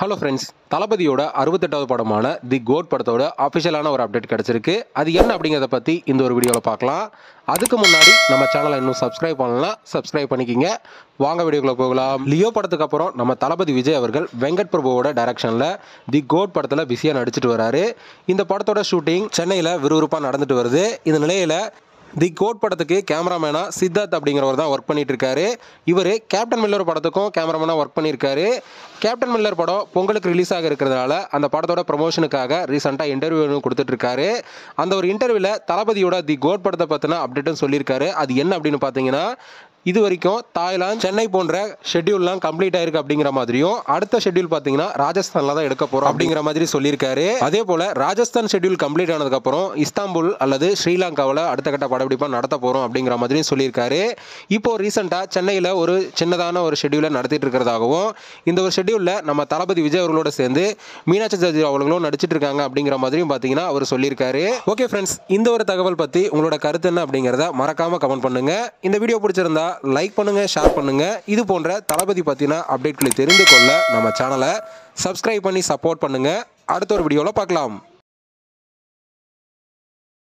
Hello friends, தளபதியோட 68வது படமான தி code படத்தோட அஃபிஷியலான ஒரு அப்டேட் கிடச்சிருக்கு. அது என்ன அப்படிங்கிறத பற்றி இந்த ஒரு வீடியோவில் பார்க்கலாம். அதுக்கு முன்னாடி நம்ம சேனலை இன்னும் சப்ஸ்கிரைப் பண்ணலாம், சப்ஸ்கிரைப் பண்ணிக்கிங்க. வாங்க வீடியோக்குள்ளே போகலாம். லியோ படத்துக்கு அப்புறம் நம்ம தளபதி விஜய் அவர்கள் வெங்கட் பிரபுவோட டைரக்ஷனில் தி கோட் படத்தில் பிஸியாக நடிச்சிட்டு வராரு. இந்த படத்தோட ஷூட்டிங் சென்னையில் விறுவிறுப்பாக நடந்துட்டு வருது. இந்த நிலையில் தி கோட் படத்துக்கு கேமராமேனா சித்தார்த் அப்படிங்கிறவர் தான் ஒர்க் பண்ணிட்டு இருக்காரு. இவர் கேப்டன் மில்லர் படத்துக்கும் கேமராமேனாக ஒர்க் பண்ணியிருக்காரு. கேப்டன் மில்லர் படம் பொங்கலுக்கு ரிலீஸ் ஆக இருக்கிறதுனால அந்த படத்தோட ப்ரமோஷனுக்காக ரீசெண்டாக இன்டர்வியூ கொடுத்துட்ருக்காரு. அந்த ஒரு இன்டர்வியூவில் தளபதியோட தி கோட் படத்தை பற்றின அப்டேட்டும் சொல்லியிருக்காரு. அது என்ன அப்படின்னு பார்த்தீங்கன்னா, இது வரைக்கும் தாய்லாந்து, சென்னை போன்ற ஷெட்யூல்லாம் கம்ப்ளீட் ஆயிருக்கு அப்படிங்கிற மாதிரியும், அடுத்த ஷெட்யூல் பார்த்தீங்கன்னா ராஜஸ்தானில் தான் எடுக்க போகிறோம் அப்படிங்கிற மாதிரி சொல்லியிருக்காரு. அதே போல் ராஜஸ்தான் ஷெட்யூல் கம்ப்ளீட் ஆனதுக்கப்புறம் இஸ்தான்புல் அல்லது ஸ்ரீலங்காவில் அடுத்த கட்ட படப்பிடிப்பாக நடத்த போகிறோம் அப்படிங்கிற மாதிரியும் சொல்லியிருக்காரு. இப்போது ரீசெண்டாக சென்னையில் ஒரு சின்னதான ஒரு ஷெட்யூலை நடத்திட்டு இருக்கிறதாகவும், இந்த ஒரு ஷெட்யூலில் நம்ம தளபதி விஜய் அவர்களோட சேர்ந்து மீனாட்சி ஜாஜி அவர்களும் நடிச்சிட்டு இருக்காங்க அப்படிங்கிற மாதிரியும் பார்த்தீங்கன்னா அவர் சொல்லியிருக்காரு. ஓகே ஃப்ரெண்ட்ஸ், இந்த ஒரு தகவல் பற்றி உங்களோட கருத்து என்ன அப்படிங்கிறத மறக்காமல் கமெண்ட் பண்ணுங்கள். இந்த வீடியோ பிடிச்சிருந்தா லைக் பண்ணுங்க, ஷேர் பண்ணுங்க. இது போன்ற தளபதி பத்தின அப்டேட்களை தெரிந்து கொள்ள நம்ம சேனலை சப்ஸ்கிரைப் பண்ணி சப்போர்ட் பண்ணுங்க. அடுத்த ஒரு வீடியோவில் பார்க்கலாம்.